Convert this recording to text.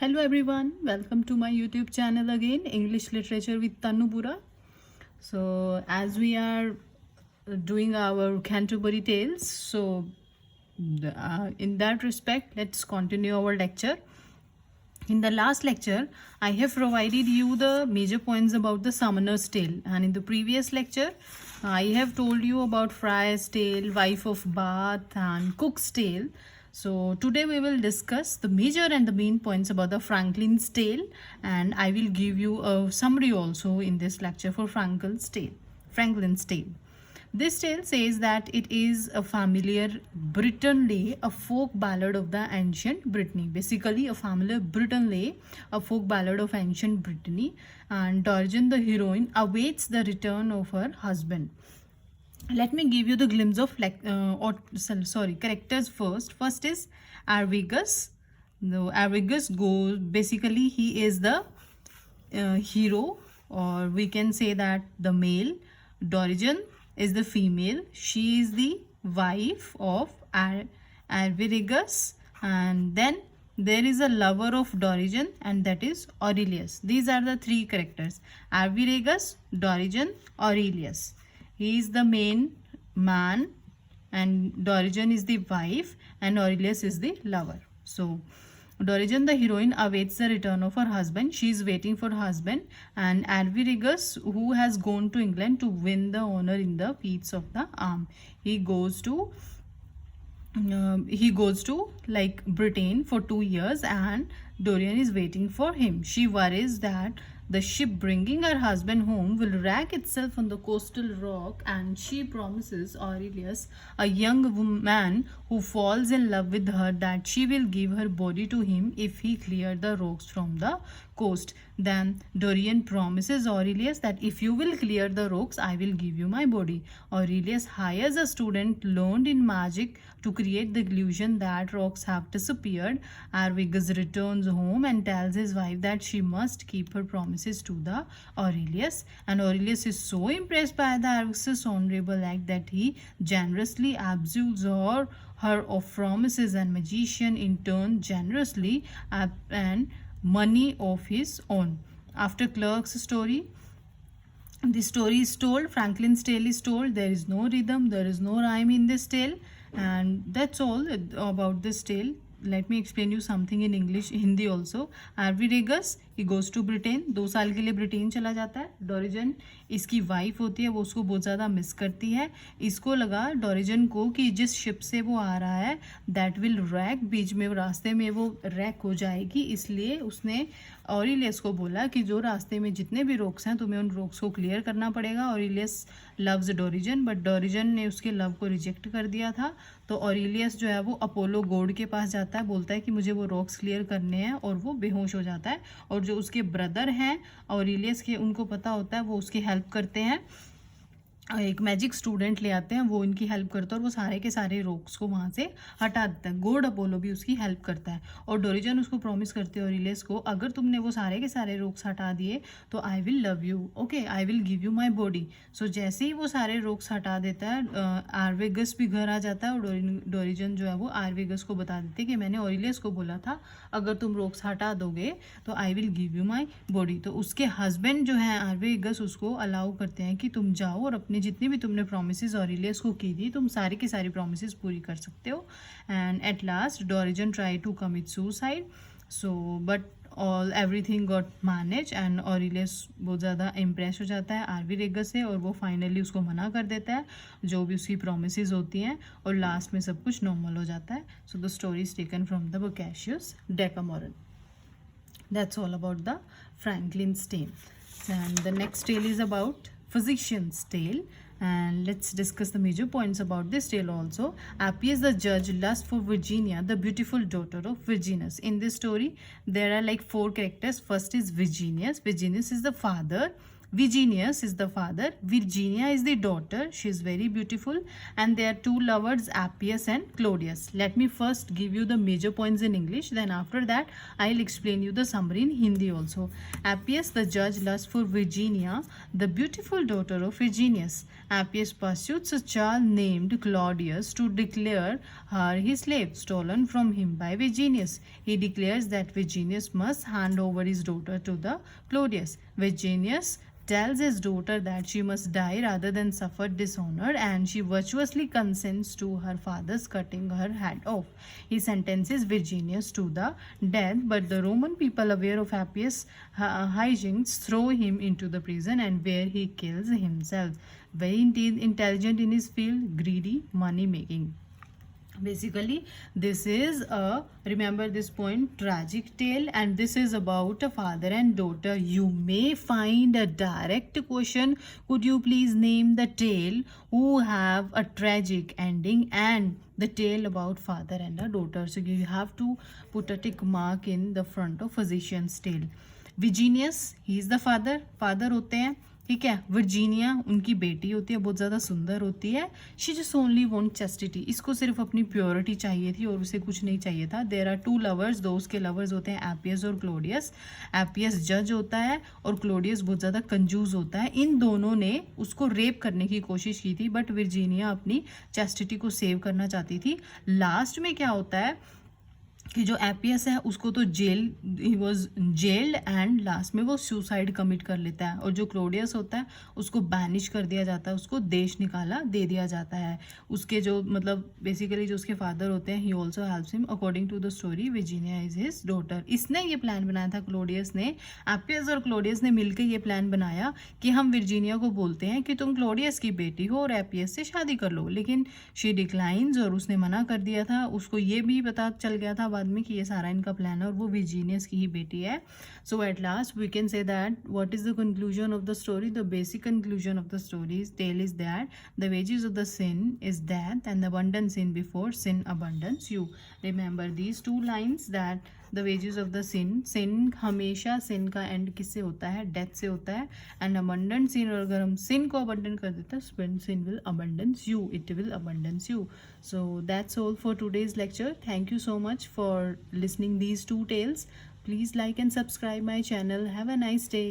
Hello everyone, welcome to my YouTube channel again, English Literature with Tanu Bura. So as we are doing our Canterbury Tales, so in that respect, let's continue our lecture. In the last lecture, I have provided you the major points about the Summoner's Tale, and in the previous lecture, I have told you about Friar's Tale, Wife of Bath, and Cook's Tale. So today we will discuss the major and the main points about the Franklin's Tale, and I will give you a summary also in this lecture for Franklin's Tale. This tale says that it is a familiar Britain lay, a folk ballad of the ancient Brittany. Basically, a familiar Britain lay, a folk ballad of ancient Brittany, and Dorjen, the heroine, awaits the return of her husband. Let me give you the glimpse of characters first. First is Arvigus. No, Arvigus goes, basically he is the hero, or we can say that the male. Dorigen is the female. She is the wife of Arviragus, and then there is a lover of Dorigen, and that is Aurelius. These are the three characters: Arviragus, Dorigen, Aurelius. He is the main man, and Dorigen is the wife, and Aurelius is the lover. So Dorigen, the heroine, awaits the return of her husband. She is waiting for her husband, and Arviragus, who has gone to England to win the honor in the feats of the arm, he goes to like Britain for 2 years, and Dorian is waiting for him. She worries that the ship bringing her husband home will wreck itself on the coastal rock, and she promises Aurelius, a young man who falls in love with her, that she will give her body to him if he clears the rocks from the coast. Then Dorian promises Aurelius that if you will clear the rocks, I will give you my body. Aurelius hires a student learned in magic to create the illusion that rocks have disappeared. Arvigus returns home and tells his wife that she must keep her promises to the Aurelius, and Aurelius is so impressed by the Arvigus' honorable act that he generously absolves her of promises, and magician in turn generously and money of his own. After Clark's story, the story is told, Franklin's Tale is told. There is no rhythm, there is no rhyme in this tale, and that's all about this tale. Let me explain you something in English, Hindi also. Arviragus, he goes to Britain. 2 साल के लिए Britain चला जाता है. डोरिजन इसकी wife होती है, वो उसको बहुत ज़्यादा मिस करती है. इसको लगा डोरिजन को कि जिस शिप से वो आ रहा है दैट विल रैक, बीच में रास्ते में वो रैक हो जाएगी, इसलिए उसने ऑरिलियस को बोला कि जो रास्ते में जितने भी रोक्स हैं तुम्हें उन रोक्स को क्लियर करना पड़ेगा. ऑरिलियस लव्स डोरिजन, बट डोरिजन ने उसके लव को रिजेक्ट कर दिया था. तो ऑरिलियस जो है वो अपोलो गॉड के पास जाता है, बोलता है कि मुझे वो रॉक्स क्लियर करने हैं, और वो बेहोश हो जाता है. और जो उसके ब्रदर हैं ऑरिलियस के, उनको पता होता है, वो उसकी हेल्प करते हैं. एक मैजिक स्टूडेंट ले आते हैं, वो इनकी हेल्प करता है, और वो सारे के सारे रोक्स को वहाँ से हटा देता है. गॉड अपोलो भी उसकी हेल्प करता है, और डोरिजन उसको प्रॉमिस करते हैं ऑरिलियस को, अगर तुमने वो सारे के सारे रोक्स हटा दिए तो I will love you, okay, I will give you my body. So जैसे ही वो सारे रोक्स हटा देता है, आर्वेगस भी घर आ जाता है, और डोरिजन जो है वो आर्वेगस को बता देते हैं कि मैंने ऑरिलियस को बोला था अगर तुम रोक्स हटा दोगे तो I will give you my body. तो उसके हस्बैंड जो है आर्वेगस उसको अलाउ करते हैं कि तुम जाओ और अपने जितनी भी तुमने प्रोमिसेस ऑरिलियस को की थी, तुम सारी की सारी प्रोमिसेस पूरी कर सकते हो. And at last Dorigen try to commit suicide, so but all everything got manage, and Aurelius बहुत ज़्यादा इम्प्रेस हो जाता है आर्विरेगस से, और वो फाइनली उसको मना कर देता है जो भी उसकी प्रोमिसेस होती हैं, और लास्ट में सब कुछ नॉर्मल हो जाता है. So the story is taken from the Boccaccius Decameron. That's all about the Franklin's Tale. And the next tale is about Physician's Tale, and let's discuss the major points about this tale also. Appius the judge lusts for Virginia, the beautiful daughter of Virginius. In this story there are like 4 characters. First is Virginius. Virginius is the father. Virginius is the father, Virginia is the daughter. She is very beautiful, and there are two lovers, Appius and Claudius. Let me first give you the major points in English, then after that I'll explain you the summary in Hindi also. Appius the judge lusts for Virginia, the beautiful daughter of Virginius. Appius pursues a child named Claudius to declare her his slave, stolen from him by Virginius. He declares that Virginius must hand over his daughter to the Claudius. Virginius tells his daughter that she must die rather than suffer dishonor, and she virtuously consents to her father's cutting her head off. He sentences Virginius to the death, but the Roman people, aware of Appius' hijinks, throw him into the prison, and where he kills himself. Very intelligent in his field, greedy, money making. Basically, this is a, remember this point, tragic tale, and this is about a father and daughter. You may find a direct question, could you please name the tale who have a tragic ending, and the tale about father and a daughter. So you have to put a tick mark in the front of physician's tale. Virginius, he is the father होते हैं, ठीक है. Virginia उनकी बेटी होती है, बहुत ज़्यादा सुंदर होती है. She just only want chastity, इसको सिर्फ अपनी प्योरिटी चाहिए थी और उसे कुछ नहीं चाहिए था. देयर आर टू लवर्स, दो उसके लवर्स होते हैं एपियस और क्लोडियस. एपियस जज होता है और क्लोडियस बहुत ज़्यादा कंजूस होता है. इन दोनों ने उसको रेप करने की कोशिश की थी, बट वर्जीनिया अपनी चैस्टिटी को सेव करना चाहती थी. लास्ट में क्या होता है कि जो एपियस है उसको तो he was gelled, and last में वो सुसाइड कमिट कर लेता है. और जो क्लोडियस होता है उसको बैनिश कर दिया जाता है, उसको देश निकाला दे दिया जाता है. उसके जो मतलब बेसिकली जो उसके फादर होते हैं, he also helps him. According to the story, Virginia is his daughter. इसने ये प्लान बनाया था, क्लोडियस ने. एपियस और क्लोडियस ने मिलकर ये प्लान बनाया कि हम वर्जीनिया को बोलते हैं कि तुम क्लोडियस की बेटी हो और एपियस से शादी कर लो. लेकिन शी डिक्लाइंस, और उसने मना कर दिया था. उसको ये भी पता चल गया था बाद में कि ये सारा इनका प्लान है और वो वर्जीनियस की ही बेटी है. So at last we can say that what is the conclusion of the story. The basic conclusion of the story tell is that the wages of the sin is death, and the abundance sin before sin abundance you. Remember these two lines, that the wages of the sin हमेशा sin का and किससे होता है, death से होता है. And abundant सिन, और अगर हम सिन को अबंडेंट कर देते हैं, sin will abundance you, it will abundance you. So that's all for today's lecture. Thank you so much for listening these two tales. Please like and subscribe my channel. Have a nice day.